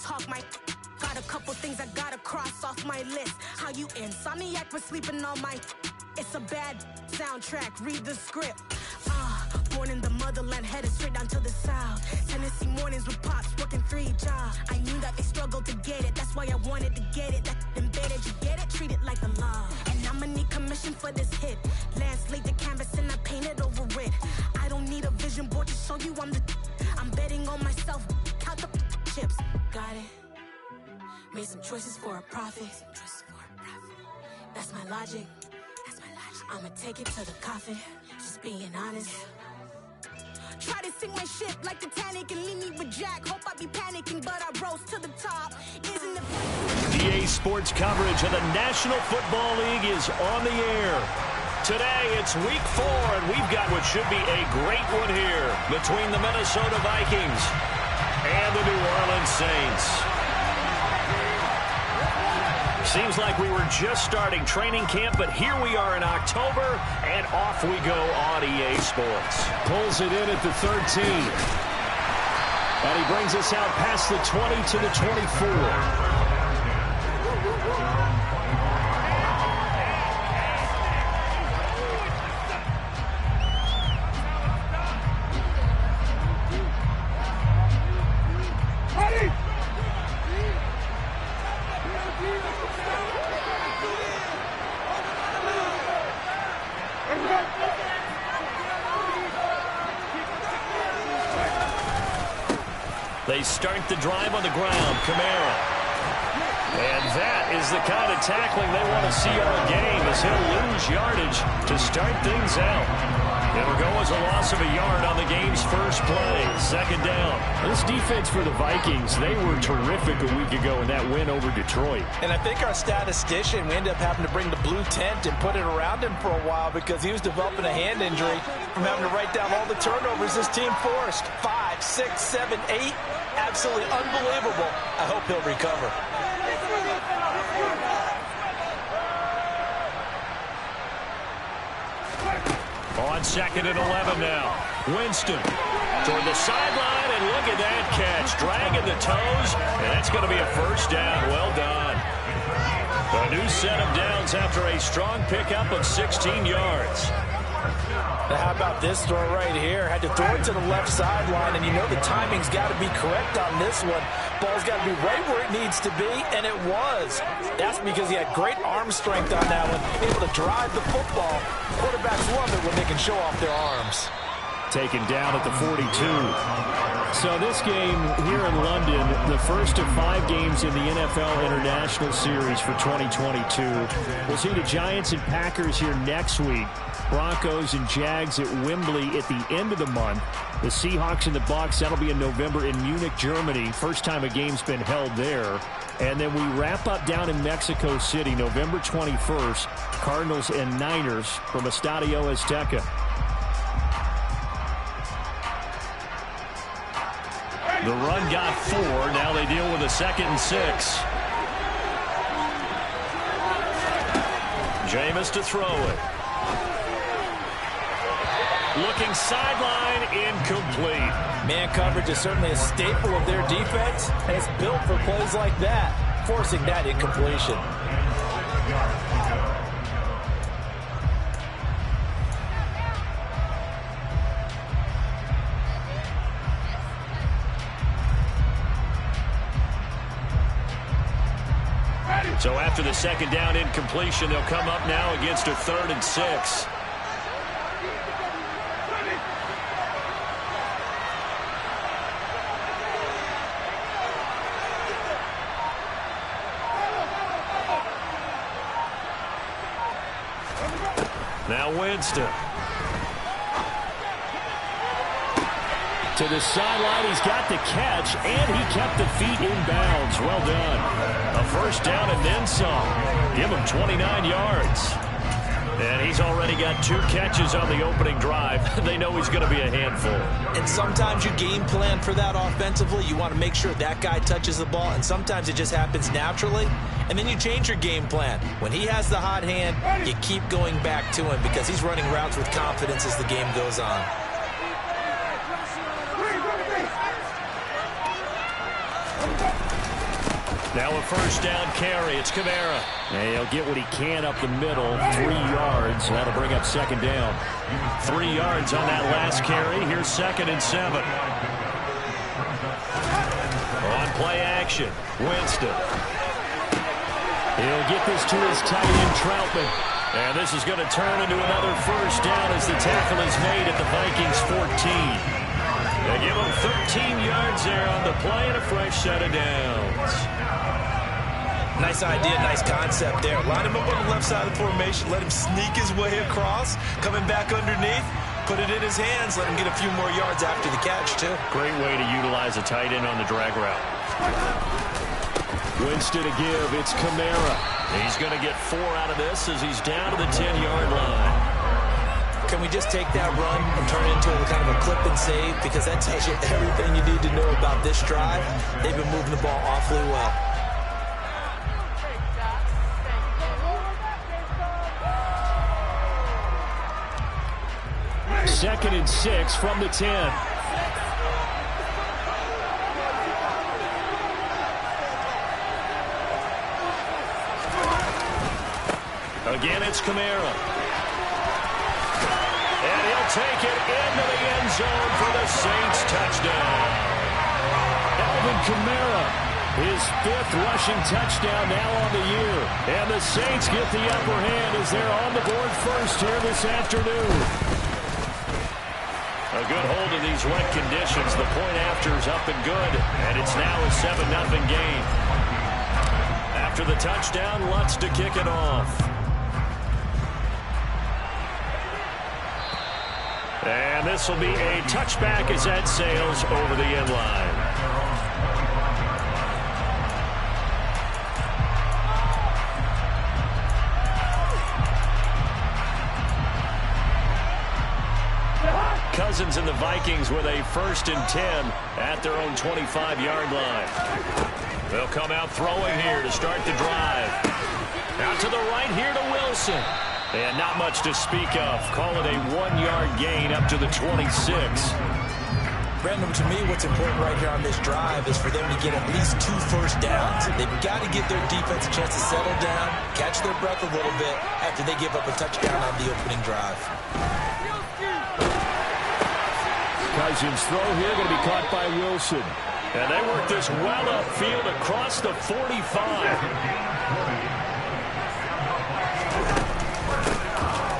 talk my. Got a couple things I gotta cross off my list. How you insomniac for sleeping on my. It's a bad soundtrack, read the script. Born in the motherland, headed straight down to the south. Tennessee mornings with pops, working 3 jobs. I knew that they struggled to get it, that's why I wanted to get it. That embedded, you get it, treat it like a law. And I'ma need commission for this hit. Lance laid the canvas and I painted over it. I don't need a vision board to show you I'm betting on myself, count the chips. Got it. Made some choices for a profit. That's my logic. I'ma take it to the coffin, just being honest. Try to sink my ship like Titanic and leave me with Jack. Hope I be panicking, but I rose to the top. Isn't it? EA Sports coverage of the National Football League is on the air. Today, it's week 4, and we've got what should be a great one here between the Minnesota Vikings and the New Orleans Saints. Seems like we were just starting training camp, but here we are in October, and off we go on EA Sports. Pulls it in at the 13. And he brings us out past the 20 to the 24. They start the drive on the ground. Kamara. And that is the kind of tackling they want to see all game, as he'll lose yardage to start things out. It'll go as a loss of a yard on the game's first play. Second down. This defense for the Vikings, they were terrific a week ago in that win over Detroit. And I think our statistician, we ended up having to bring the blue tent and put it around him for a while because he was developing a hand injury from having to write down all the turnovers his team forced. 5, 6, 7, 8. Absolutely unbelievable. I hope he'll recover. On 2nd and 11 now. Winston toward the sideline, and look at that catch. Dragging the toes, and that's going to be a first down. Well done. A new set of downs after a strong pickup of 16 yards. Now how about this throw right here? Had to throw it to the left sideline, and you know the timing's got to be correct on this one. Ball's got to be right where it needs to be, and it was. That's because he had great arm strength on that one, able to drive the football. Quarterbacks love it when they can show off their arms. Taken down at the 42. So this game here in London, the first of 5 games in the NFL International Series for 2022. We'll see the Giants and Packers here next week. Broncos and Jags at Wembley at the end of the month. The Seahawks and the Bucs, that'll be in November in Munich, Germany. First time a game's been held there. And then we wrap up down in Mexico City, November 21st. Cardinals and Niners from Estadio Azteca. The run got 4. Now they deal with a 2nd and 6. Jameis to throw it. Looking sideline, incomplete. Man coverage is certainly a staple of their defense, and it's built for plays like that, forcing that incompletion. So after the 2nd down incompletion, they'll come up now against a 3rd and 6. Now Winston. To the sideline, he's got the catch, and he kept the feet in bounds. Well done. A first down and then some. Give him 29 yards. And he's already got 2 catches on the opening drive. They know he's going to be a handful. And sometimes you game plan for that offensively. You want to make sure that guy touches the ball, and sometimes it just happens naturally. And then you change your game plan. When he has the hot hand, you keep going back to him because he's running routes with confidence as the game goes on. Now a first down carry. It's Kamara. And he'll get what he can up the middle. 3 yards. That'll bring up second down. 3 yards on that last carry. Here's 2nd and 7. On play action, Winston. He'll get this to his tight end, Troutman. And this is going to turn into another first down as the tackle is made at the Vikings 14. They give him 13 yards there on the play and a fresh set of downs. Nice idea, nice concept there. Line him up on the left side of the formation, let him sneak his way across, coming back underneath, put it in his hands, let him get a few more yards after the catch, too. Great way to utilize a tight end on the drag route. Winston to give. It's Kamara. He's going to get 4 out of this as he's down to the 10-yard line. Can we just take that run and turn it into a kind of a clip and save? Because that tells you everything you need to know about this drive. They've been moving the ball awfully well. Second and 6 from the 10. Again, it's Kamara. And he'll take it into the end zone for the Saints touchdown. Alvin Kamara, his 5th rushing touchdown now on the year. And the Saints get the upper hand as they're on the board first here this afternoon. A good hold in these wet conditions. The point after is up and good. And it's now a 7-0 game. After the touchdown, Lutz to kick it off. And this will be a touchback as that sails over the end line. Cousins and the Vikings with a 1st and 10 at their own 25-yard line. They'll come out throwing here to start the drive. Out to the right here to Wilson. And not much to speak of. Call it a 1-yard gain up to the 26. Brandon, to me, what's important right here on this drive is for them to get at least 2 first downs. They've got to give their defense a chance to settle down, catch their breath a little bit after they give up a touchdown on the opening drive. Cousins throw here going to be caught by Wilson. And they work this well upfield across the 45.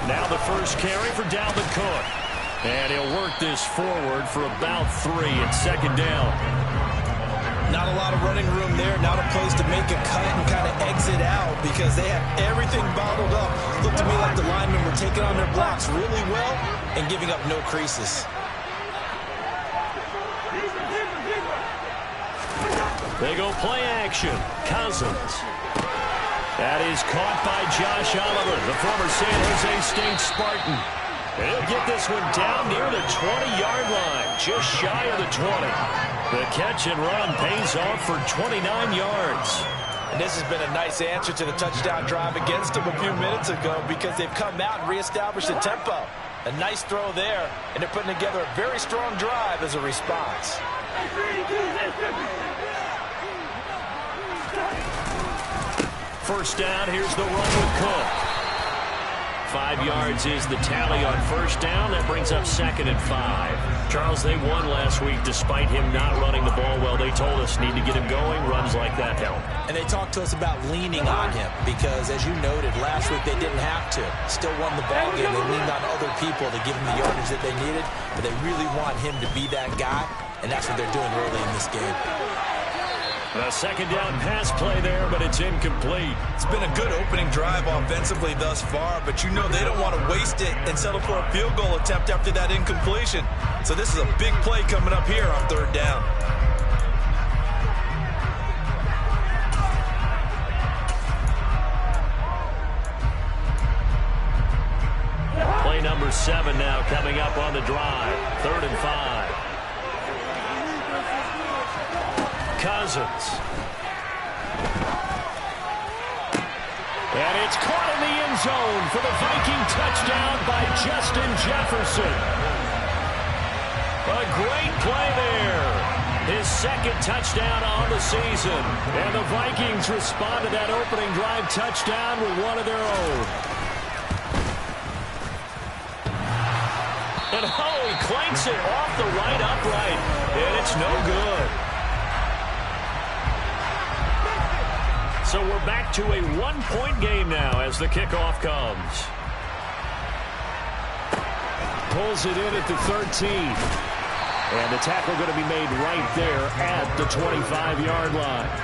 Now the first carry for Dalvin Cook. And he'll work this forward for about 3 at 2nd down. Not a lot of running room there. Not a place to make a cut and kind of exit out because they have everything bottled up. Looked to me like the linemen were taking on their blocks really well and giving up no creases. They go play action. Cousins. That is caught by Josh Oliver, the former San Jose State Spartan. And he'll get this one down near the 20-yard line, just shy of the 20. The catch and run pays off for 29 yards. And this has been a nice answer to the touchdown drive against them a few minutes ago because they've come out and reestablished the tempo. A nice throw there, and they're putting together a very strong drive as a response. First down, here's the run with Cook. 5 yards is the tally on first down. That brings up 2nd and 5. Charles, they won last week despite him not running the ball well. They told us need to get him going. Runs like that help. And they talked to us about leaning on him because, as you noted, last week they didn't have to. Still won the ball game. They leaned on other people to give him the yardage that they needed, but they really want him to be that guy, and that's what they're doing early in this game. A 2nd down pass play there, but it's incomplete. It's been a good opening drive offensively thus far, but you know they don't want to waste it and settle for a field goal attempt after that incompletion. So this is a big play coming up here on 3rd down. Play number 7 now coming up on the drive. 3rd and 5. Cousins. And it's caught in the end zone for the Viking touchdown by Justin Jefferson. A great play there. His second touchdown on the season. And the Vikings respond to that opening drive touchdown with one of their own. And he clanks it off the right upright. And it's no good. So we're back to a one-point game now as the kickoff comes. Pulls it in at the 13. And the tackle going to be made right there at the 25-yard line.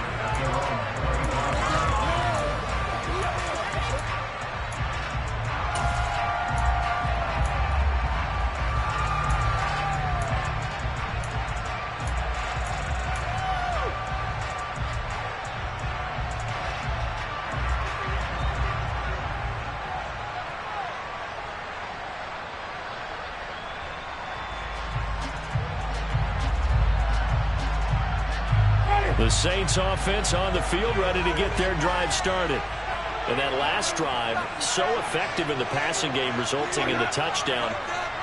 The Saints offense on the field, ready to get their drive started. And that last drive, so effective in the passing game, resulting in the touchdown.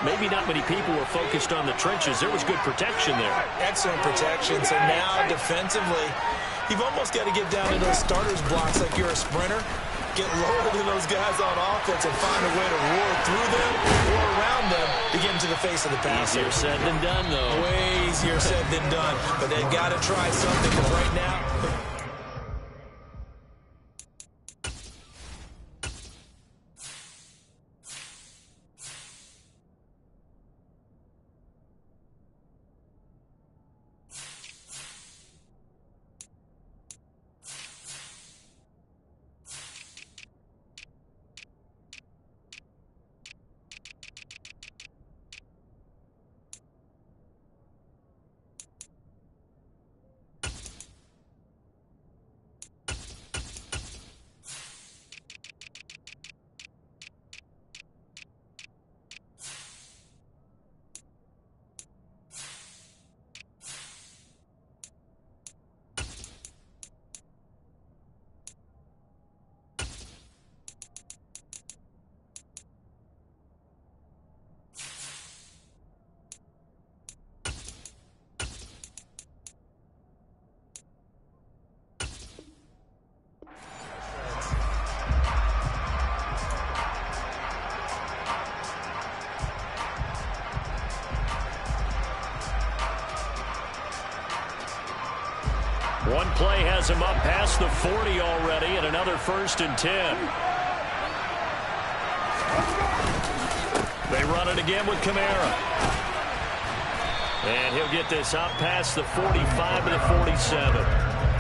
Maybe not many people were focused on the trenches. There was good protection there. Excellent protection. So now, defensively, you've almost got to get down to those starters blocks like you're a sprinter. Get lower than those guys on offense and find a way to roar through them or around them to get into the face of the passer. Easier said than done, though. Way easier said than done. But they've got to try something because right now... One play has him up past the 40 already, and another 1st and 10. They run it again with Kamara. And he'll get this up past the 45 to the 47.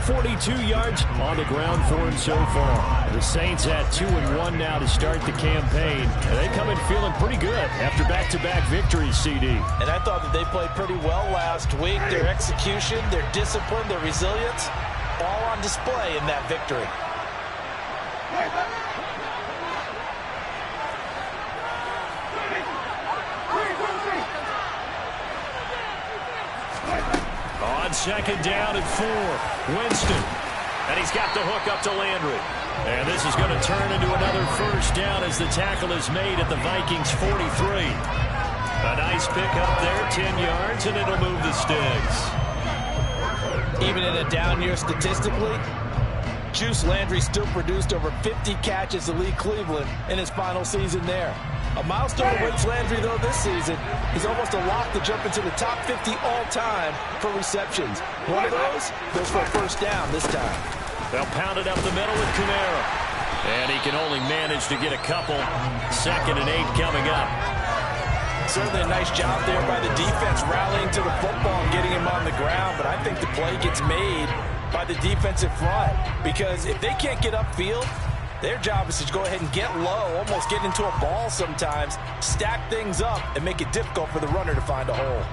42 yards on the ground for him so far. The Saints at 2-1 now to start the campaign. And they come in feeling pretty good after back-to-back victories, CD. And I thought that they played pretty well last week. Their execution, their discipline, their resilience, all on display in that victory. On second down and 4, Winston. And he's got the hook up to Landry. And this is going to turn into another 1st down as the tackle is made at the Vikings 43. A nice pick up there, 10 yards, and it'll move the sticks. Even in a down year statistically, Juice Landry still produced over 50 catches to lead Cleveland in his final season there. A milestone awaits Landry, though, this season. He's almost a lock to jump into the top 50 all-time for receptions. One of those goes for a 1st down this time. They'll pound it up the middle with Kamara. And he can only manage to get a couple. 2nd and 8 coming up. Certainly a nice job there by the defense rallying to the football and getting him on the ground. But I think the play gets made by the defensive front. Because if they can't get upfield, their job is to go ahead and get low, almost get into a ball sometimes, stack things up, and make it difficult for the runner to find a hole.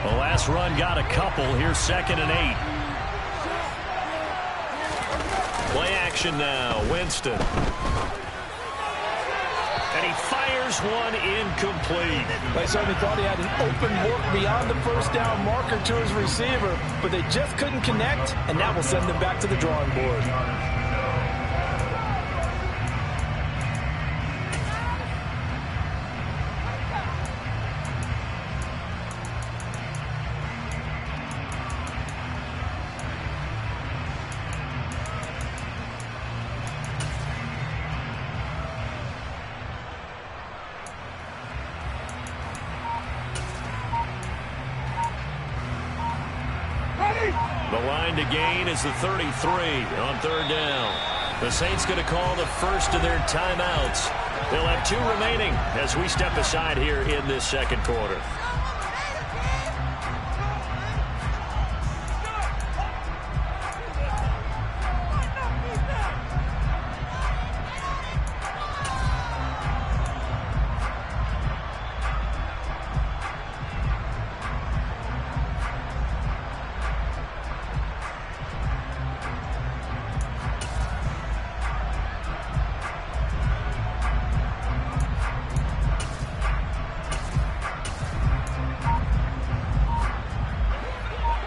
The last run got a couple. Here's 2nd and 8. Play action now. Winston. And he fires one incomplete. They certainly thought he had an open look beyond the 1st down marker to his receiver, but they just couldn't connect, and that will send them back to the drawing board. The line to gain is the 33 on third down. The Saints going to call the first of their timeouts. They'll have 2 remaining as we step aside here in this second quarter.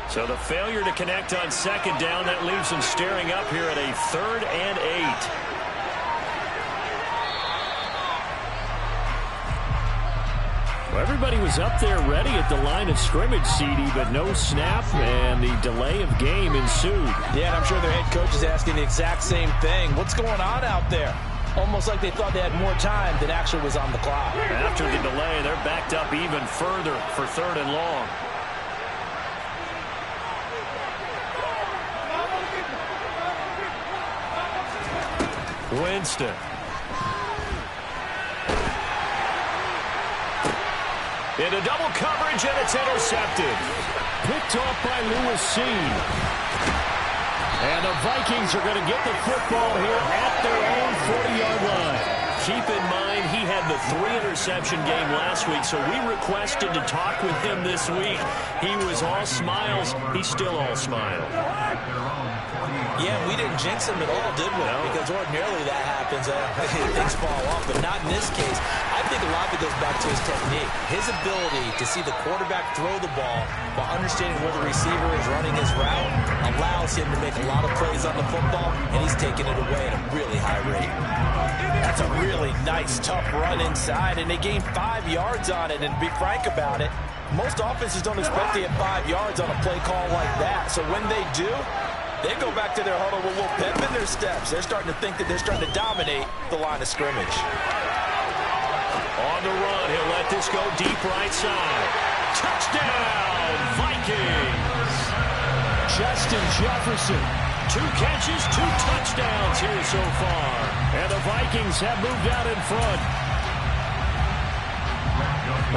So the failure to connect on second down, that leaves them staring up here at a 3rd and 8. Well, everybody was up there ready at the line of scrimmage, CD, but no snap, and the delay of game ensued. Yeah, and I'm sure their head coach is asking the exact same thing. What's going on out there? Almost like they thought they had more time than actually was on the clock. After the delay, they're backed up even further for 3rd and long. Winston. Into double coverage, and it's intercepted. Picked off by Lewis Seen. And the Vikings are going to get the football here at their own 40-yard line. Keep in mind, he had the 3-interception game last week, so we requested to talk with him this week. He was all smiles. He's still all smile. Yeah, we didn't jinx him at all, did we? No. Because ordinarily that happens. Things fall off, but not in this case. I think a lot of it goes back to his technique. His ability to see the quarterback throw the ball while understanding where the receiver is running his route allows him to make a lot of plays on the football, and he's taking it away at a really high rate. That's a really nice, tough run inside, and they gained 5 yards on it. And to be frank about it, most offenses don't expect to get 5 yards on a play call like that. So when they do, they go back to their huddle with a little pep in their steps. They're starting to think that they're starting to dominate the line of scrimmage. On the run, he'll let this go deep right side. Touchdown, Vikings! Justin Jefferson. 2 catches, 2 touchdowns here so far. And the Vikings have moved out in front.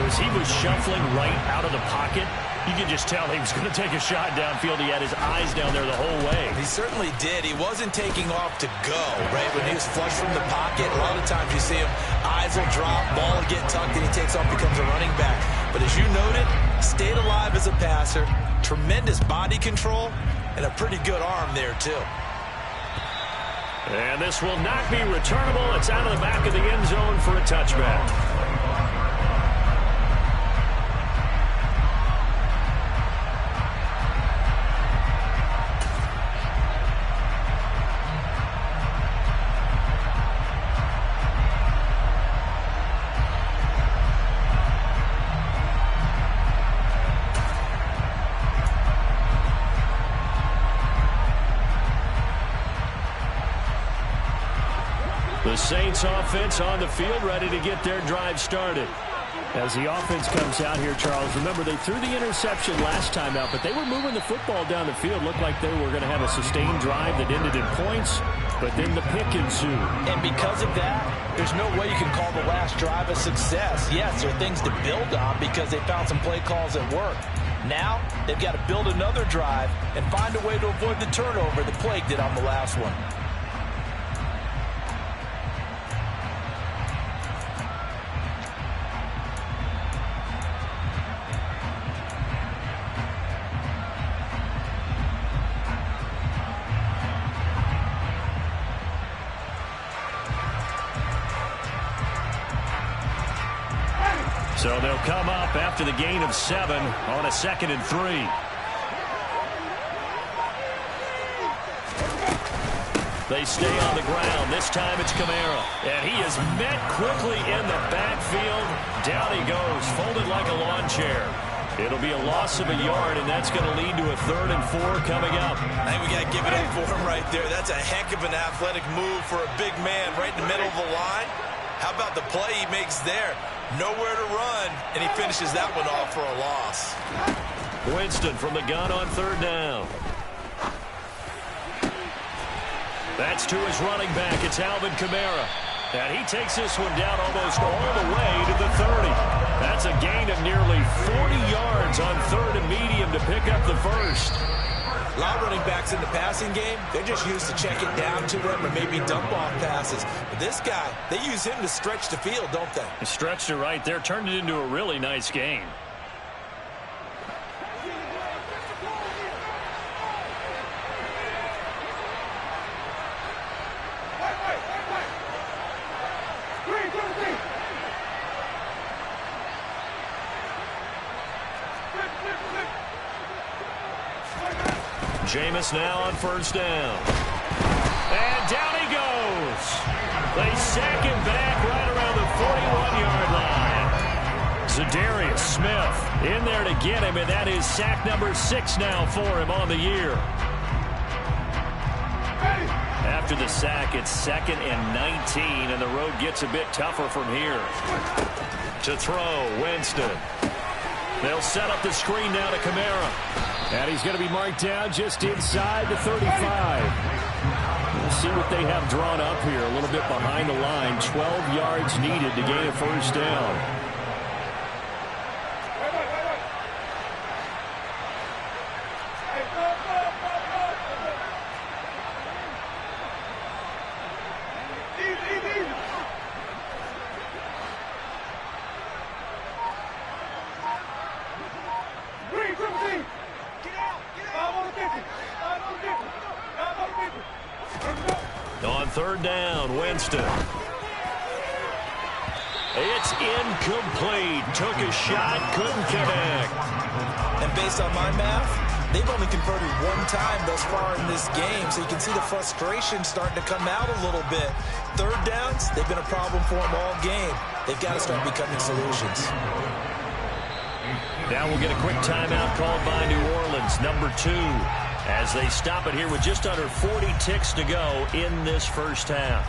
As he was shuffling right out of the pocket, you could just tell he was going to take a shot downfield. He had his eyes down there the whole way. He certainly did. He wasn't taking off to go, right? When he was flush from the pocket, a lot of times you see him, eyes will drop, ball will get tucked, and he takes off, becomes a running back. But as you noted, stayed alive as a passer, tremendous body control, and a pretty good arm there, too. And this will not be returnable. It's out of the back of the end zone for a touchback. The Saints offense on the field, ready to get their drive started. As the offense comes out here, Charles, remember they threw the interception last time out, but they were moving the football down the field. Looked like they were going to have a sustained drive that ended in points, but then the pick ensued. And because of that, there's no way you can call the last drive a success. Yes, there are things to build on because they found some play calls that work. Now, they've got to build another drive and find a way to avoid the turnover that plagued it on the last one. So they'll come up after the gain of 7 on a 2nd and 3. They stay on the ground. This time it's Kamara. And he is met quickly in the backfield. Down he goes, folded like a lawn chair. It'll be a loss of a yard, and that's going to lead to a 3rd and 4 coming up. I think we got to give it up for him right there. That's a heck of an athletic move for a big man right in the middle of the line. How about the play he makes there? Nowhere to run, and he finishes that one off for a loss. Winston from the gun on third down. That's to his running back. It's Alvin Kamara. And he takes this one down almost all the way to the 30. That's a gain of nearly 40 yards on third and medium to pick up the first. A lot of running backs in the passing game, they're just used to check it down to him or maybe dump off passes. But this guy, they use him to stretch the field, don't they? Stretched it right there, turned it into a really nice game. Jameis now on first down. And down he goes. They sack him back right around the 41-yard line. Zadarius Smith in there to get him, and that is sack number 6 now for him on the year. After the sack, it's 2nd and 19, and the road gets a bit tougher from here. To throw, Winston. They'll set up the screen now to Kamara. And he's going to be marked down just inside the 35. We'll see what they have drawn up here. A little bit behind the line. 12 yards needed to gain a first down. On third down, Winston. It's incomplete. Took a shot, couldn't connect. And based on my math, they've only converted one time thus far in this game, so you can see the frustration starting to come out a little bit. Third downs, they've been a problem for them all game. They've got to start becoming solutions. Now we'll get a quick timeout called by New Orleans, number 2, as they stop it here with just under 40 ticks to go in this first half.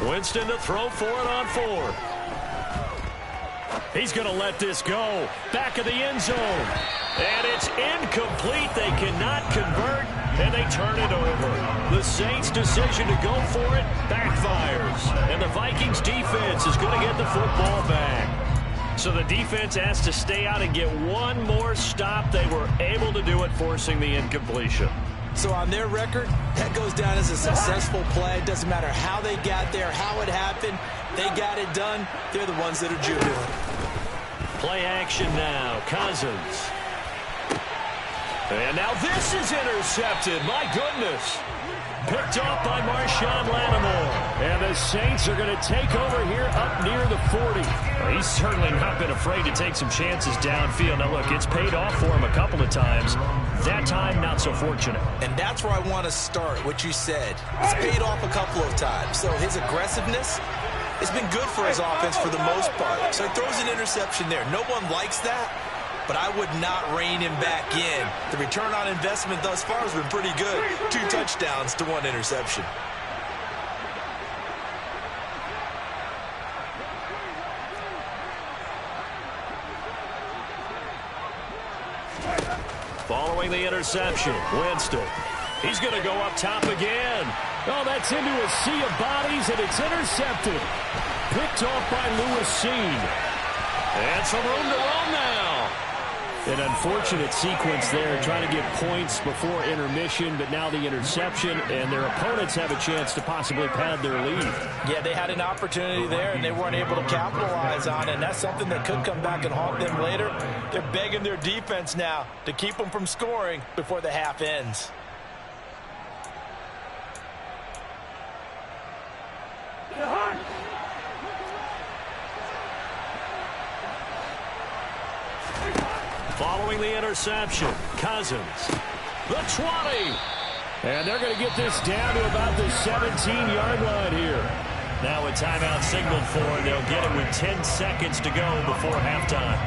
Winston to throw for it on 4th. He's going to let this go. Back of the end zone. And it's incomplete. They cannot convert, and they turn it over. The Saints' decision to go for it backfires. And the Vikings defense is going to get the football back. So the defense has to stay out and get one more stop. They were able to do it, forcing the incompletion. So on their record, that goes down as a successful play. It doesn't matter how they got there, how it happened. They got it done. They're the ones that are jubilant. Play action now. Cousins. And now this is intercepted. My goodness. Picked off by Marshawn Lattimore. And the Saints are going to take over here up near the 40. Well, he's certainly not been afraid to take some chances downfield. Now, look, it's paid off for him a couple of times. That time, not so fortunate. And that's where I want to start, what you said. It's paid off a couple of times. So his aggressiveness has been good for his offense for the most part. So he throws an interception there. No one likes that, but I would not rein him back in. The return on investment thus far has been pretty good. 2 touchdowns to 1 interception. Following the interception, Winston. He's going to go up top again. Oh, that's into a sea of bodies, and it's intercepted. Picked off by Lewis Seen. And some room to run now. An unfortunate sequence there, trying to get points before intermission, but now the interception, and their opponents have a chance to possibly pad their lead. Yeah, they had an opportunity there, and they weren't able to capitalize on it, and that's something that could come back and haunt them later. They're begging their defense now to keep them from scoring before the half ends. Following the interception, Cousins. The 20. And they're going to get this down to about the 17-yard line here. Now a timeout signaled for, and they'll get it with 10 seconds to go before halftime.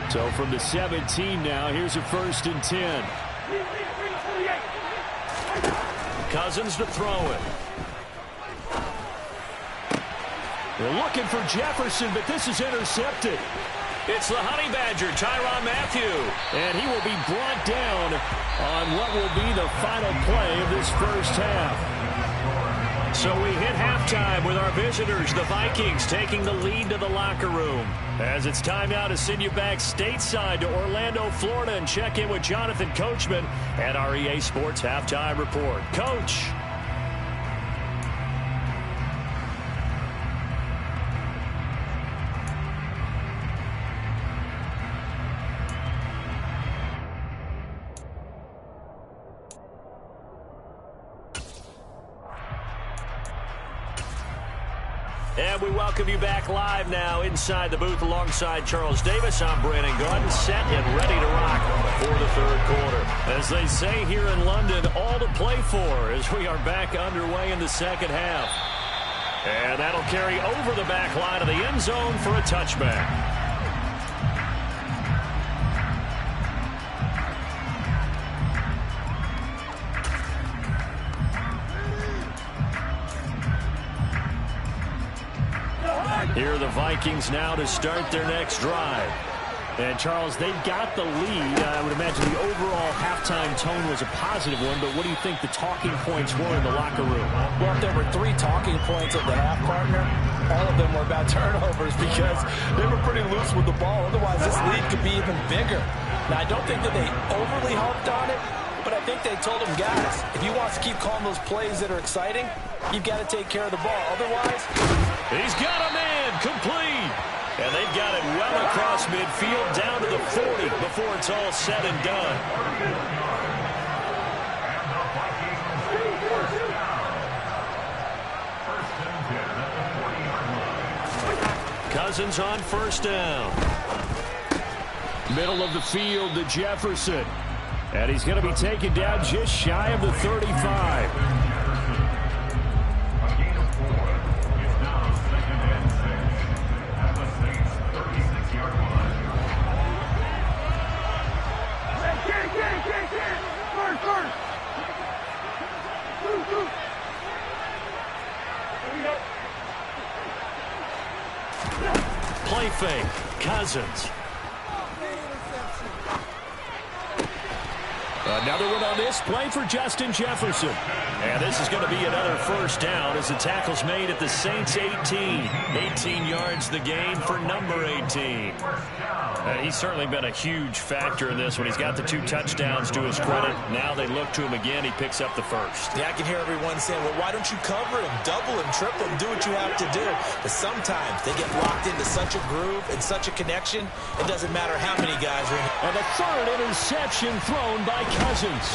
So from the 17 now, here's a 1st and 10. Cousins to throw it. They're looking for Jefferson, but this is intercepted. It's the Honey Badger, Tyrann Mathieu. And he will be brought down on what will be the final play of this first half. So we hit halftime with our visitors, the Vikings, taking the lead to the locker room. As it's time now to send you back stateside to Orlando, Florida, and check in with Jonathan Coachman at our EA Sports Halftime Report. Coach. And we welcome you back live now inside the booth alongside Charles Davis. I'm Brandon Gaudin, set and ready to rock for the third quarter. As they say here in London, all to play for as we are back underway in the second half. And that'll carry over the back line of the end zone for a touchback. Here are the Vikings now to start their next drive. And, Charles, they've got the lead. I would imagine the overall halftime tone was a positive one, but what do you think the talking points were in the locker room? Well, if there were 3 talking points at the half, partner, all of them were about turnovers because they were pretty loose with the ball. Otherwise, this lead could be even bigger. Now, I don't think that they overly harped on it, but I think they told them, guys, if you want to keep calling those plays that are exciting, you've got to take care of the ball. Otherwise, he's got a man complete. And they've got it well across midfield down to the 40 before it's all said and done. Cousins on first down. Middle of the field to Jefferson. And he's going to be taken down just shy of the 35. Play fake. Cousins. Another one on this play for Justin Jefferson. And this is going to be another first down as the tackle's made at the Saints 18. 18 yards the gain for number 18. He's certainly been a huge factor in this one. He's got the 2 touchdowns to his credit. Now they look to him again. He picks up the first. Yeah, I can hear everyone saying, well, why don't you cover him, double him, triple him, do what you have to do. But sometimes they get locked into such a groove and such a connection, it doesn't matter how many guys are in. And the 3rd interception thrown by Cousins.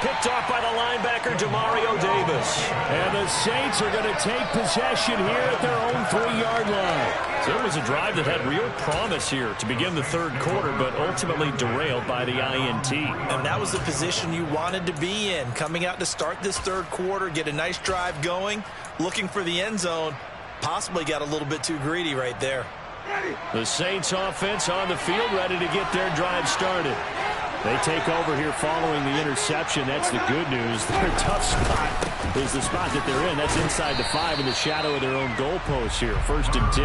Picked off by the linebacker, Demario Davis. And the Saints are going to take possession here at their own 3-yard line. So it was a drive that had real promise here to begin the third quarter, but ultimately derailed by the INT. And that was the position you wanted to be in. Coming out to start this third quarter, get a nice drive going, looking for the end zone. Possibly got a little bit too greedy right there. The Saints offense on the field, ready to get their drive started. They take over here following the interception. That's the good news. Their tough spot is the spot that they're in. That's inside the 5 in the shadow of their own goalpost here. 1st and 10.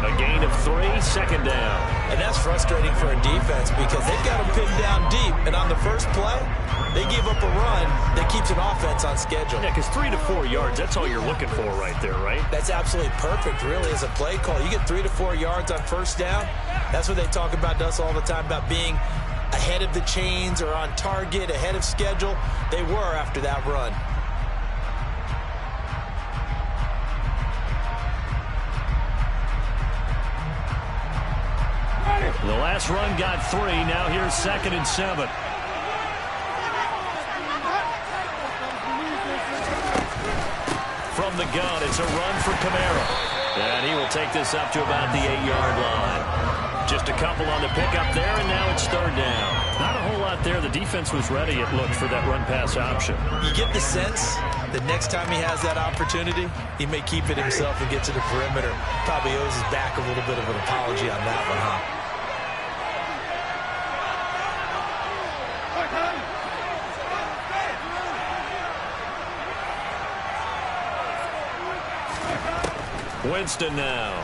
A gain of 3, 2nd down. And that's frustrating for a defense because they've got them pinned down deep. And on the first play, they give up a run that keeps an offense on schedule. Yeah, because 3 to 4 yards, that's all you're looking for right there, right? That's absolutely perfect, really, as a play call. You get 3 to 4 yards on first down. That's what they talk about to us all the time, about being ahead of the chains or on target, ahead of schedule. They were after that run. The last run got 3. Now here's 2nd and 7. From the gun, it's a run for Camaro. And he will take this up to about the 8-yard line. Just a couple on the pickup there, and now it's 3rd down. Not a whole lot there. The defense was ready, it looked, for that run-pass option. You get the sense that next time he has that opportunity, he may keep it himself and get to the perimeter. Probably owes his back a little bit of an apology on that one, huh? Winston now.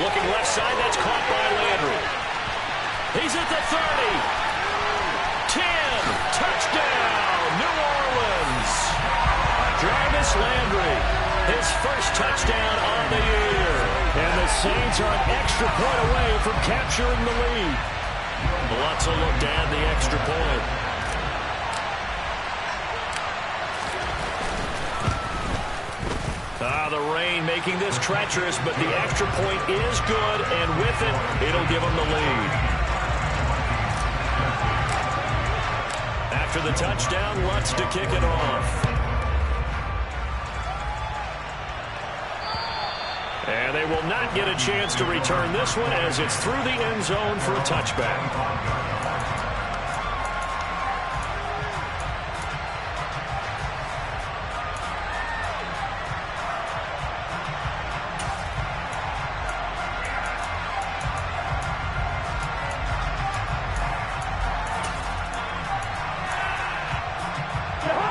Looking left side, that's caught by Landry. He's at the 30. 10. Touchdown, New Orleans. Jarvis Landry, his first touchdown on the year. And the Saints are an extra point away from capturing the lead. Lots of look to add the extra point. The rain making this treacherous, but the extra point is good, and with it, it'll give them the lead. After the touchdown, Lutz to kick it off. And they will not get a chance to return this one as it's through the end zone for a touchback.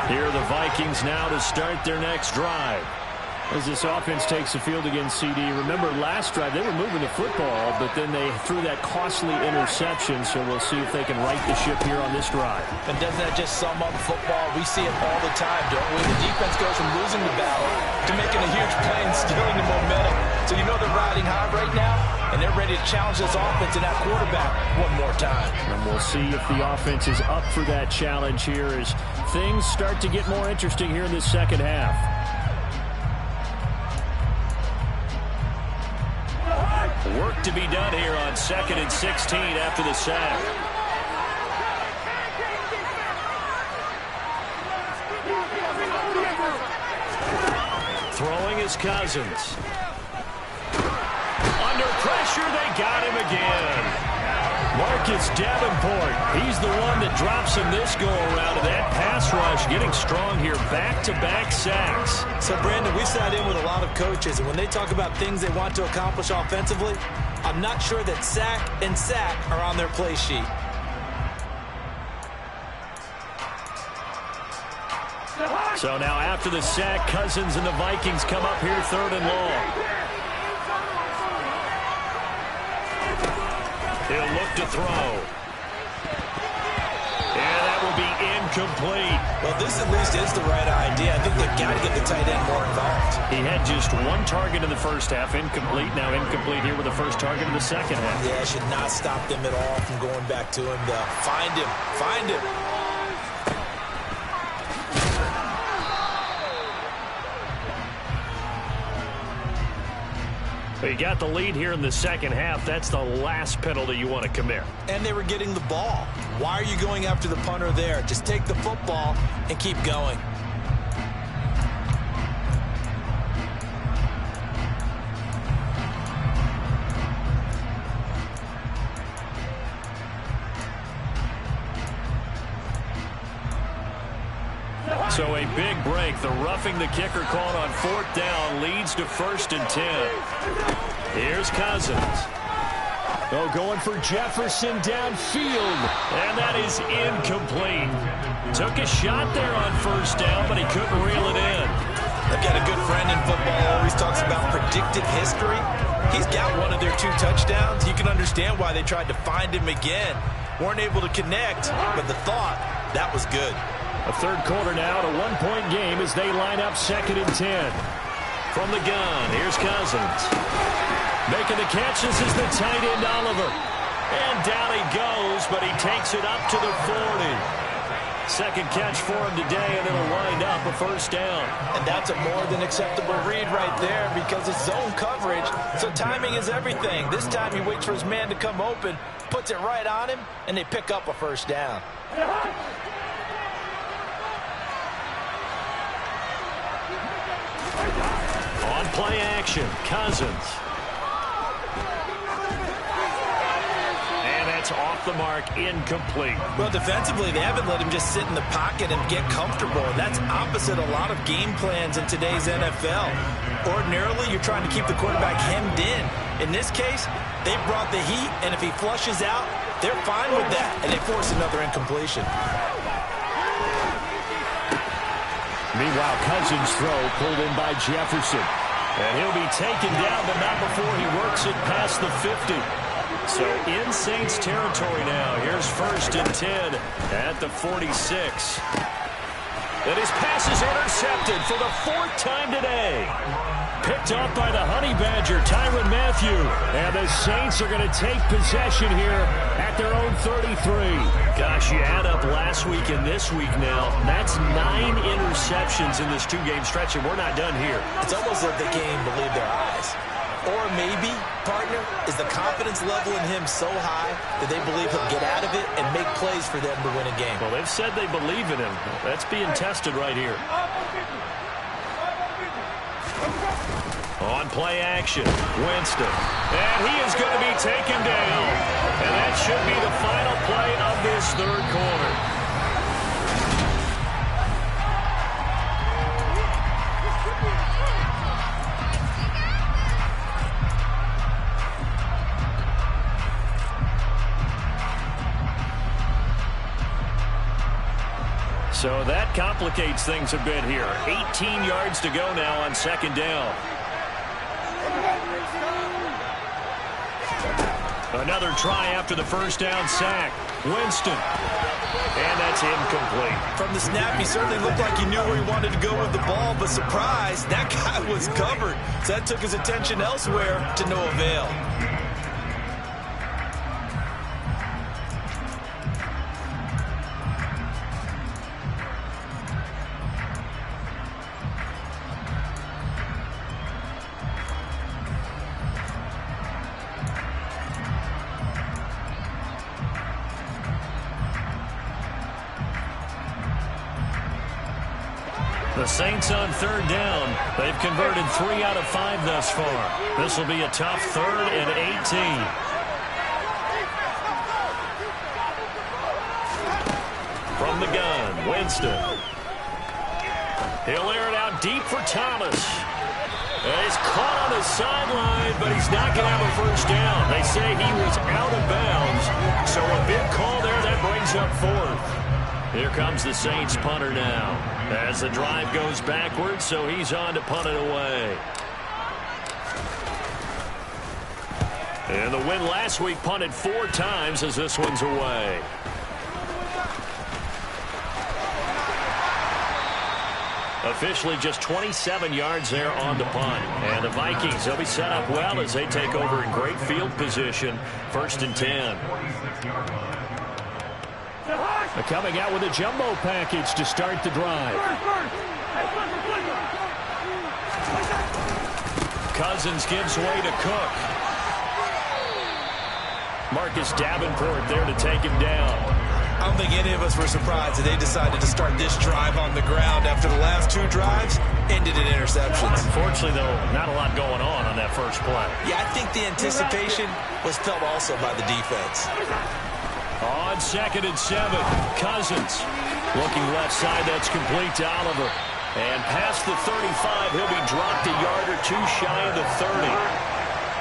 Here are the Vikings now to start their next drive. As this offense takes the field against CD, remember last drive they were moving the football, but then they threw that costly interception, so we'll see if they can right the ship here on this drive. And doesn't that just sum up football? We see it all the time, don't we? The defense goes from losing the battle to making a huge play and stealing the momentum. So you know they're riding high right now, and they're ready to challenge this offense and that quarterback one more time. And we'll see if the offense is up for that challenge here as things start to get more interesting here in this second half. Work to be done here on 2nd and 16 after the sack. Throwing is Cousins. Under pressure, they got him again. Marcus Davenport, he's the one that drops him this go-around. That pass rush getting strong here, back-to-back sacks. So, Brandon, we sat in with a lot of coaches, and when they talk about things they want to accomplish offensively, I'm not sure that sack and sack are on their play sheet. So now after the sack, Cousins and the Vikings come up here 3rd and long. He'll look to throw. And that will be incomplete. Well, this at least is the right idea. I think they've got to get the tight end more involved. He had just 1 target in the first half, incomplete. Now incomplete here with the first target in the second half. Yeah, it should not stop them at all from going back to him. Find him. Find him. You got the lead here in the second half. That's the last penalty you want to commit. And they were getting the ball. Why are you going after the punter there? Just take the football and keep going. So a big break. The roughing the kicker called on 4th down leads to 1st and 10. Here's Cousins. Oh, going for Jefferson downfield. And that is incomplete. Took a shot there on 1st down, but he couldn't reel it in. I've got a good friend in football who always talks about predictive history. He's got one of their 2 touchdowns. You can understand why they tried to find him again. Weren't able to connect, but the thought, that was good. A 3rd quarter now, a 1-point game as they line up 2nd and 10. From the gun, here's Cousins. Making the catch, this is the tight end, Oliver. And down he goes, but he takes it up to the 40. Second catch for him today, and it'll wind up a first down. And that's a more than acceptable read right there because it's zone coverage, so timing is everything. This time he waits for his man to come open, puts it right on him, and they pick up a first down. On play action, Cousins. And that's off the mark, incomplete. Well, defensively, they haven't let him just sit in the pocket and get comfortable, and that's opposite a lot of game plans in today's NFL. Ordinarily, you're trying to keep the quarterback hemmed in. In this case, they brought the heat, and if he flushes out, they're fine with that, and they force another incompletion. Meanwhile, Cousins' throw pulled in by Jefferson. And he'll be taken down, but not before he works it past the 50. So in Saints territory now. Here's 1st and 10 at the 46. And his pass is intercepted for the 4th time today. Picked off by the Honey Badger, Tyrann Mathieu. And the Saints are going to take possession here at their own 33. Gosh, you add up last week and this week now. That's 9 interceptions in this 2-game stretch, and we're not done here. It's almost like they can't even believe their eyes. Or maybe, partner, is the confidence level in him so high that they believe he'll get out of it and make plays for them to win a game. Well, they've said they believe in him. That's being tested right here. On play action, Winston. And he is going to be taken down. And that should be the final play of this 3rd quarter. So that complicates things a bit here. 18 yards to go now on 2nd down. Another try after the 1st down sack. Winston. And that's incomplete. From the snap, he certainly looked like he knew where he wanted to go with the ball, but surprise, that guy was covered. So that took his attention elsewhere to no avail. The Saints on 3rd down. They've converted 3 out of 5 thus far. This will be a tough 3rd and 18. From the gun, Winston. He'll air it out deep for Thomas. And he's caught on the sideline, but he's not going to have a first down. They say he was out of bounds. So a big call there that brings up 4th. Here comes the Saints punter now. As the drive goes backwards, so he's on to punt it away. And the win last week punted 4 times as this one's away. Officially just 27 yards there on the punt. And the Vikings, they'll be set up well as they take over in great field position. 1st and 10. They're coming out with a jumbo package to start the drive. Cousins gives way to Cook. Marcus Davenport there to take him down. I don't think any of us were surprised that they decided to start this drive on the ground after the last 2 drives ended in interceptions. Unfortunately, though, not a lot going on that first play. Yeah, I think the anticipation was felt also by the defense. On 2nd and 7, Cousins. Looking left side, that's complete to Oliver. And past the 35, he'll be dropped a yard or 2 shy of the 30.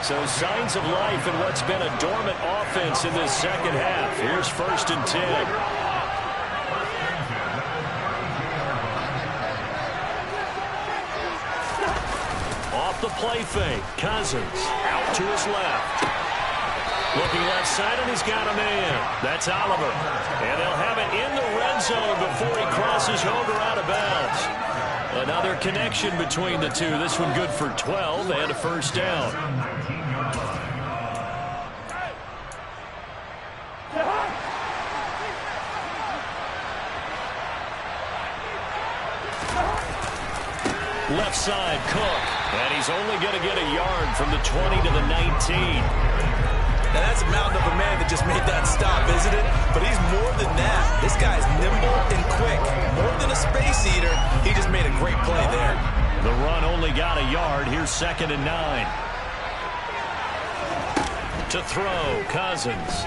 So signs of life in what's been a dormant offense in this second half. Here's 1st and 10. Off the play fake, Cousins out to his left. Looking left side, and he's got a man. That's Oliver. And they'll have it in the red zone before he crosses over out of bounds. Another connection between the two. This one good for 12 and a first down. left side, Cook. And he's only going to get a yard from the 20 to the 19. Now, that's a mountain of a man that just made that stop, isn't it? But he's more than that. This guy's nimble and quick. More than a space eater, he just made a great play there. The run only got a yard. Here's 2nd and 9. To throw, Cousins.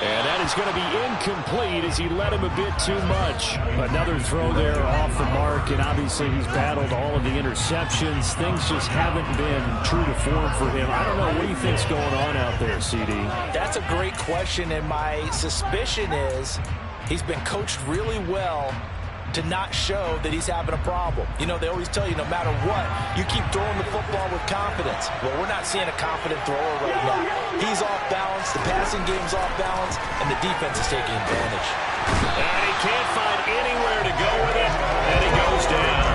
And that is going to be incomplete as he led him a bit too much. Another throw there off the mark, and obviously he's battled all of the interceptions. Things just haven't been true to form for him. I don't know what he thinks going on out there, CD. That's a great question, and my suspicion is he's been coached really well to not show that he's having a problem. You know, they always tell you no matter what, you keep throwing the football with confidence. Well, we're not seeing a confident thrower right now. He's off balance, the passing game's off balance, and the defense is taking advantage. And he can't find anywhere to go with it, and he goes down.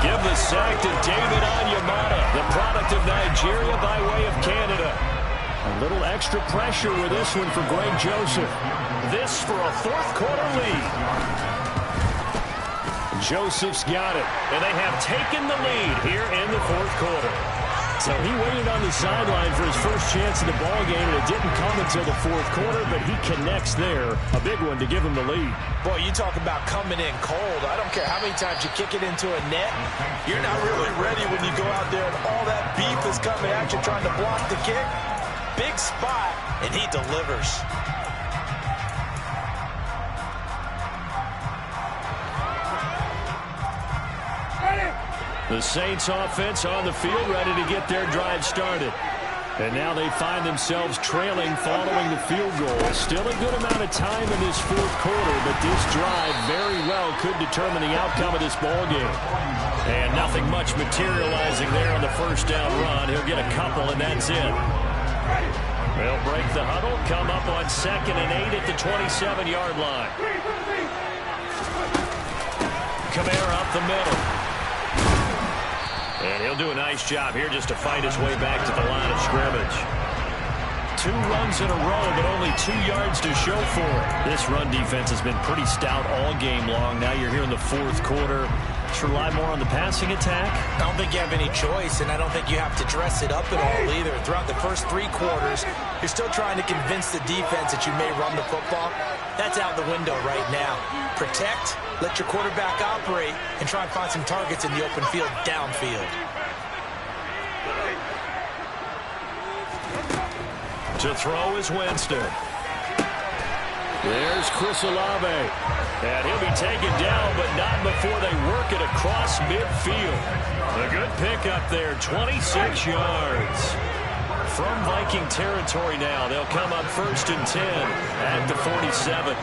Give the sack to David Onyemata, the product of Nigeria by way of Canada. A little extra pressure with this one for Greg Joseph. This for a 4th quarter lead. Joseph's got it, and they have taken the lead here in the 4th quarter. So he waited on the sideline for his first chance in the ball game, and it didn't come until the 4th quarter, but he connects there. A big one to give him the lead. Boy, you talk about coming in cold. I don't care how many times you kick it into a net. You're not really ready when you go out there and all that beef is coming at you trying to block the kick. Big spot, and he delivers. The Saints offense on the field, ready to get their drive started. And now they find themselves trailing following the field goal. Still a good amount of time in this 4th quarter, but this drive very well could determine the outcome of this ball game. And nothing much materializing there on the 1st down run. He'll get a couple, and that's it. They'll break the huddle, come up on 2nd and 8 at the 27-yard line. Kamara up the middle. And he'll do a nice job here just to fight his way back to the line of scrimmage. 2 runs in a row, but only 2 yards to show for it. This run defense has been pretty stout all game long. Now you're here in the 4th quarter. Let's rely more on the passing attack. I don't think you have any choice, and I don't think you have to dress it up at all either. Throughout the first 3 quarters, you're still trying to convince the defense that you may run the football. That's out the window right now. Protect, let your quarterback operate, and try and find some targets in the open field downfield. To throw is Winston. There's Chris Olave. And he'll be taken down, but not before they work it across midfield. A good pickup there, 26 yards. From Viking territory now, they'll come up 1st and 10 at the 47.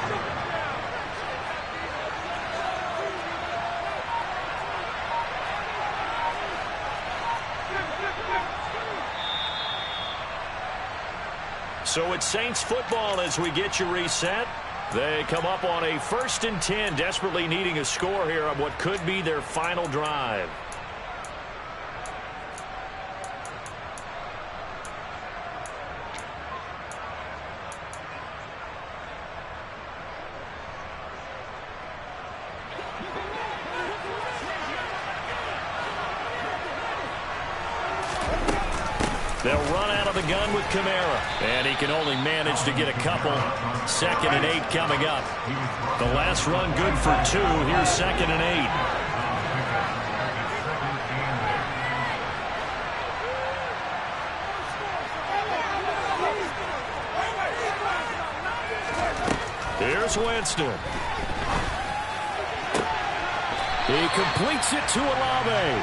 So it's Saints football as we get you reset. They come up on a 1st and 10, desperately needing a score here on what could be their final drive. They'll run out of the gun with Kamara. And he can only manage to get a couple. 2nd and 8 coming up. The last run good for 2. Here's 2nd and 8. Here's Winston. He completes it to Olave.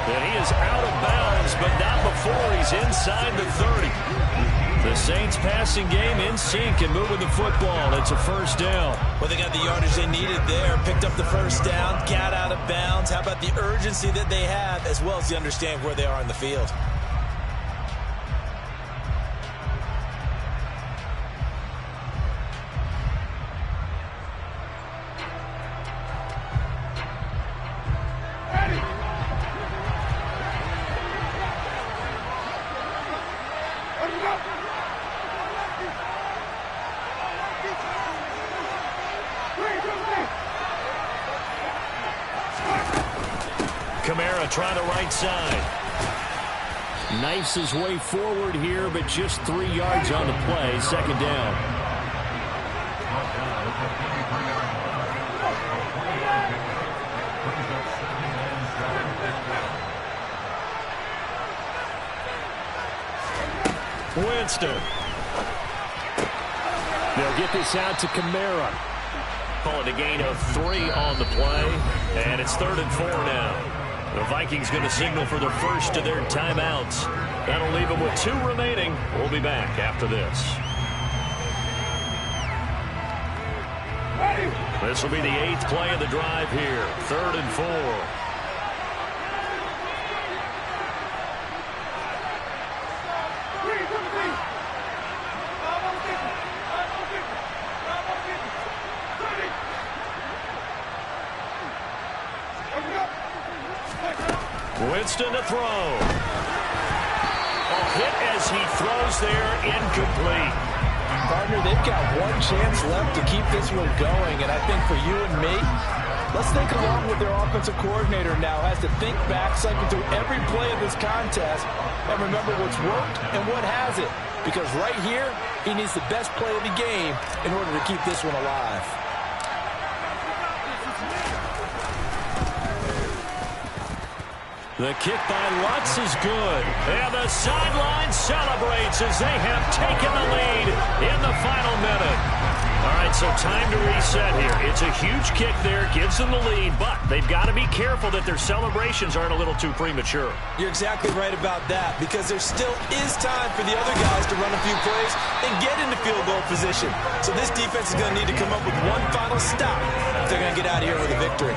And he is out of bounds, but not before he's inside the 30. The Saints passing game in sync and moving the football. It's a 1st down. Well, they got the yardage they needed there. Picked up the 1st down, got out of bounds. How about the urgency that they have, as well as the understand where they are in the field? Kamara trying the right side. Knifes his way forward here, but just 3 yards on the play. Second down. Winston. They'll get this out to Kamara. Call it a gain of 3 on the play, and it's 3rd and 4 now. The Vikings going to signal for their first of their timeouts. That'll leave them with 2 remaining. We'll be back after this. This will be the 8th play of the drive here. 3rd and 4. Winston to throw. A hit as he throws there, incomplete. Partner, they've got one chance left to keep this one going, and I think for you and me, let's think along with their offensive coordinator now has to think back, cycle through every play of this contest, and remember what's worked and what hasn't. Because right here, he needs the best play of the game in order to keep this one alive. The kick by Lutz is good. And the sideline celebrates as they have taken the lead in the final minute. All right, so time to reset here. It's a huge kick there, gives them the lead, but they've got to be careful that their celebrations aren't a little too premature. You're exactly right about that, because there still is time for the other guys to run a few plays and get into field goal position. So this defense is going to need to come up with one final stop if they're going to get out of here with a victory.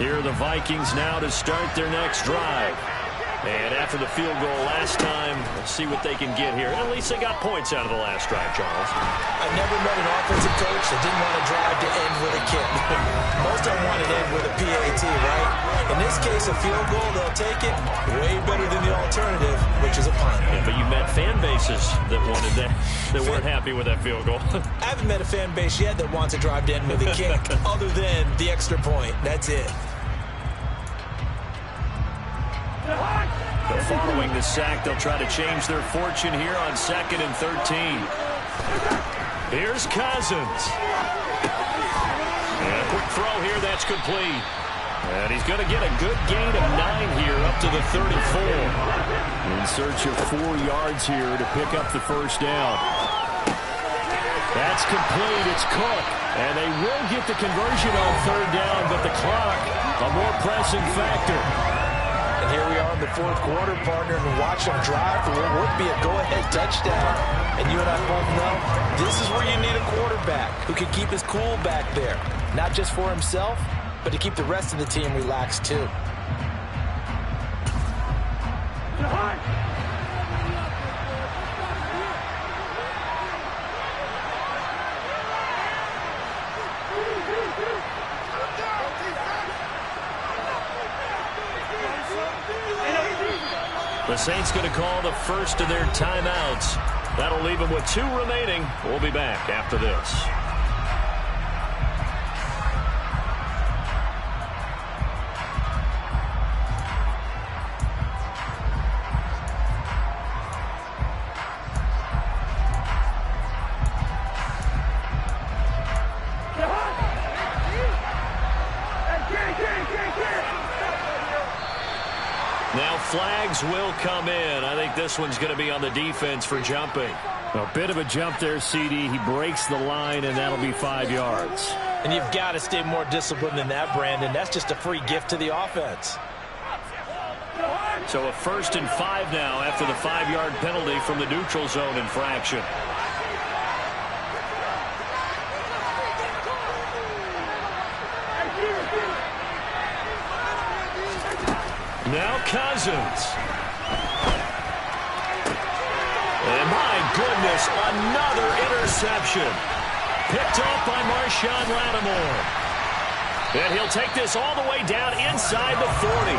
Here are the Vikings now to start their next drive. And after the field goal last time, let's see what they can get here. At least they got points out of the last drive, Charles. I never met an offensive coach that didn't want to drive to end with a kick. Most of them want to end with a PAT, right? In this case, a field goal, they'll take it way better than the alternative, which is a punt. Yeah, but you met fan bases that wanted that, that weren't happy with that field goal. I haven't met a fan base yet that wants to drive to end with a kick other than the extra point. That's it. Following the sack, they'll try to change their fortune here on 2nd and 13. Here's Cousins. And a quick throw here, that's complete. And he's going to get a good gain of 9 here up to the 34. In search of 4 yards here to pick up the first down. That's complete. It's Cook. And they will get the conversion on 3rd down, but the clock, a more pressing factor. And here we are in the 4th quarter, partner, and watch them drive for what would be a go-ahead touchdown. And you and I both know this is where you need a quarterback who can keep his cool back there. Not just for himself, but to keep the rest of the team relaxed too. The Saints going to call the first of their timeouts. That'll leave them with 2 remaining. We'll be back after this. Now flags will come in. I think this one's going to be on the defense for jumping. A bit of a jump there, CD. He breaks the line, and that'll be 5 yards. And you've got to stay more disciplined than that, Brandon. That's just a free gift to the offense. So a 1st and 5 now after the 5-yard penalty from the neutral zone infraction. Now Cousins. And my goodness, another interception. Picked off by Marshawn Lattimore. And he'll take this all the way down inside the 40.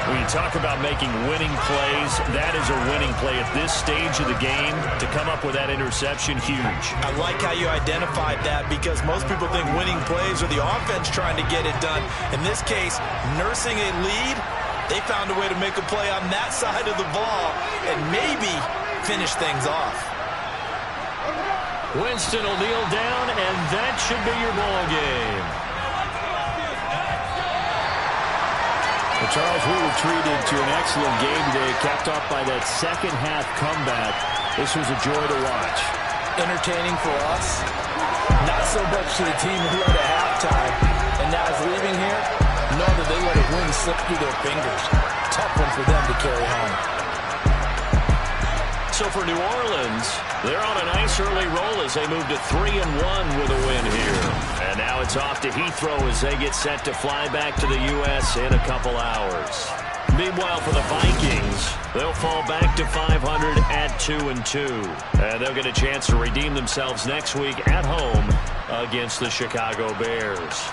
When you talk about making winning plays, that is a winning play at this stage of the game. To come up with that interception, huge. I like how you identified that, because most people think winning plays are the offense trying to get it done. In this case, nursing a lead, they found a way to make a play on that side of the ball and maybe finish things off. Winston will kneel down, and that should be your ball game. Well, Charles, we were treated to an excellent game today, capped off by that second-half comeback. This was a joy to watch. Entertaining for us, not so much to the team who led at halftime and now is leaving here. Know that they let a win slip through their fingers. Tough one for them to carry home. So for New Orleans, they're on a nice early roll as they move to 3-1 with a win here. And now it's off to Heathrow as they get set to fly back to the U.S. in a couple hours. Meanwhile, for the Vikings, they'll fall back to 500 at 2-2. And they'll get a chance to redeem themselves next week at home against the Chicago Bears.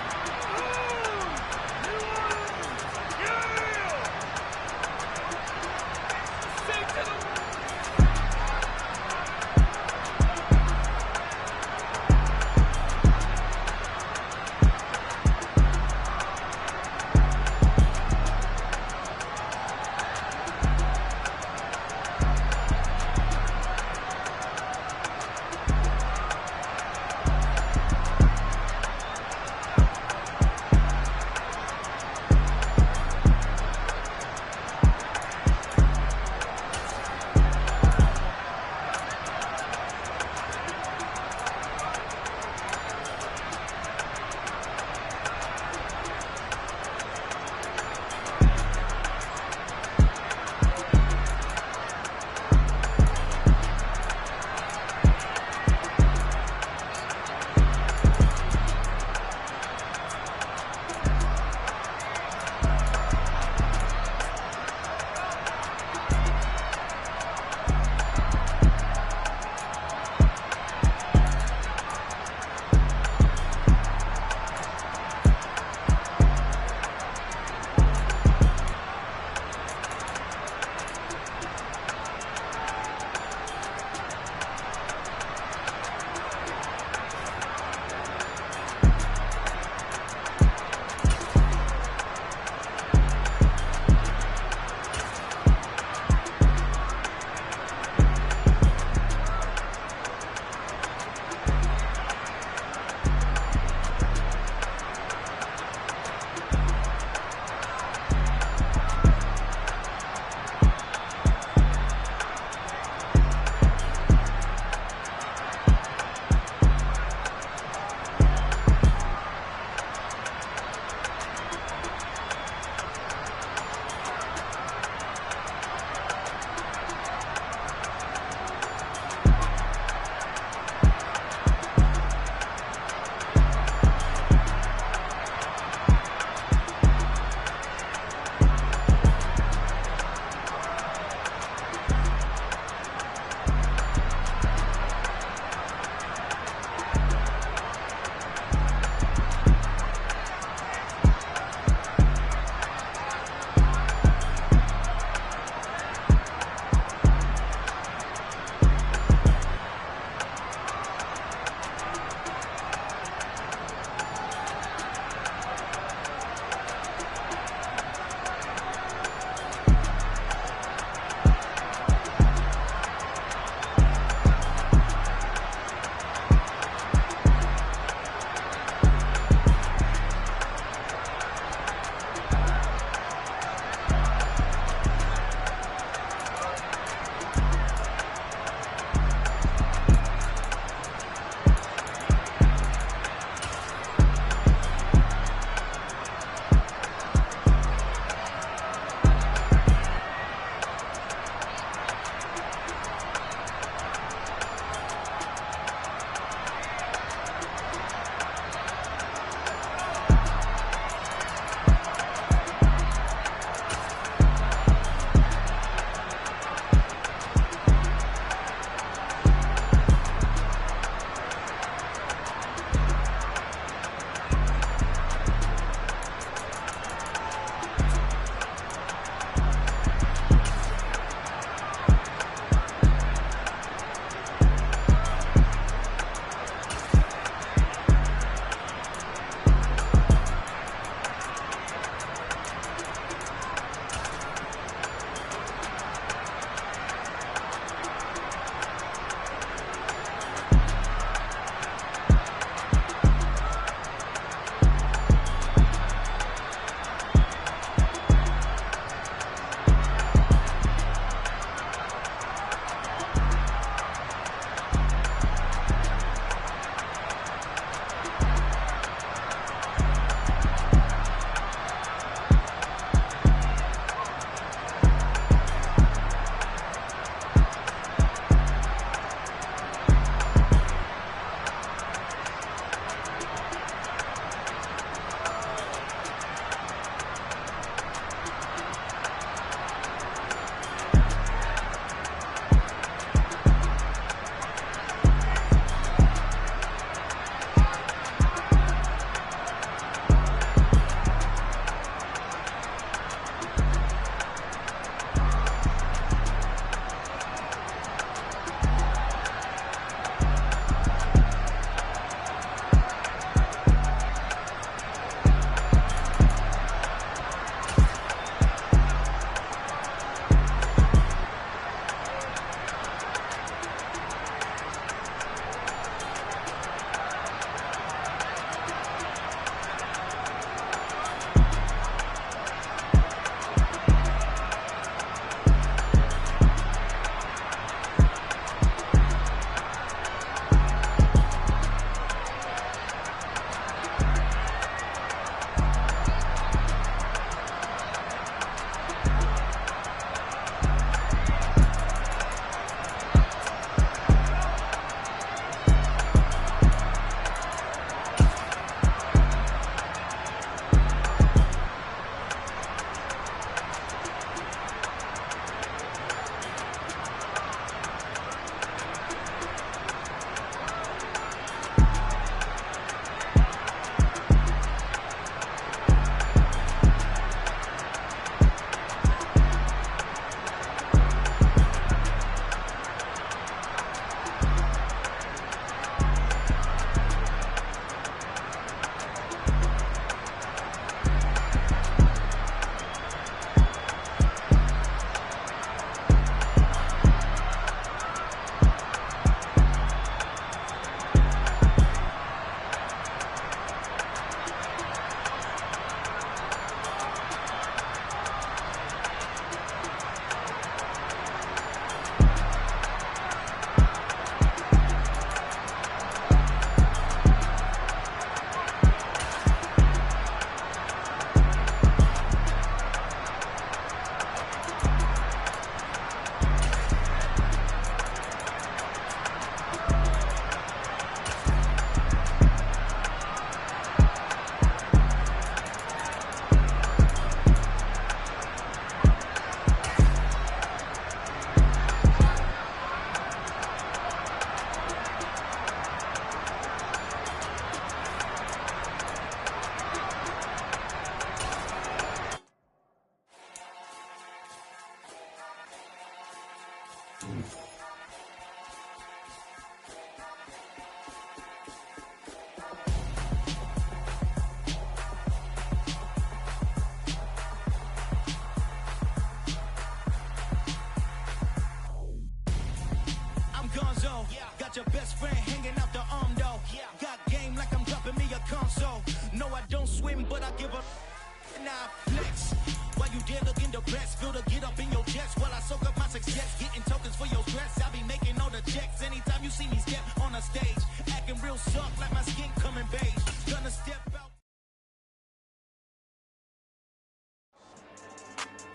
Now flex. While you there looking the best, feel the get up in your chest. While I soak up my success, getting tokens for your stress. I be making all the checks anytime you see me step on a stage. Acting real soft like my skin coming beige. Gonna step out.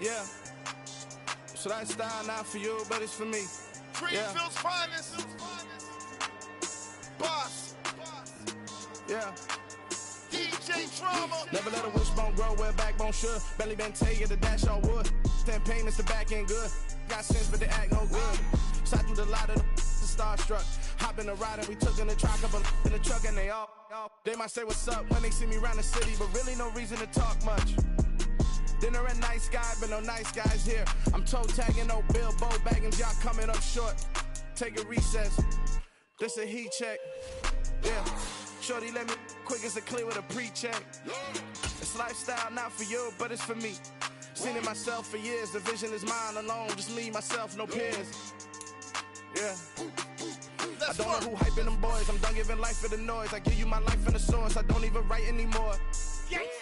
Yeah. So that style not for you, but it's for me. Greenfield's finest. Boss. Yeah. DJ Drama. Never let a wishbone grow where a backbone should. Belly been tell you the dash all wood. 10 payments, the back end good. Got sense, but they act no good. Shot through the lot of the starstruck. Hop in the ride and we took in the truck up in the truck and they all. They might say what's up when they see me around the city, but really no reason to talk much. Dinner at nice guy, but no nice guys here. I'm toe tagging, no Bilbo Baggins, y'all coming up short. Take a recess. This a heat check. Yeah. Shorty let me quick as a clear with a pre-check. It's lifestyle not for you, but it's for me. Seen it myself for years. The vision is mine alone. Just me, myself, no peers. Yeah. I don't know who hyping them boys. I'm done giving life for the noise. I give you my life in the source. I don't even write anymore.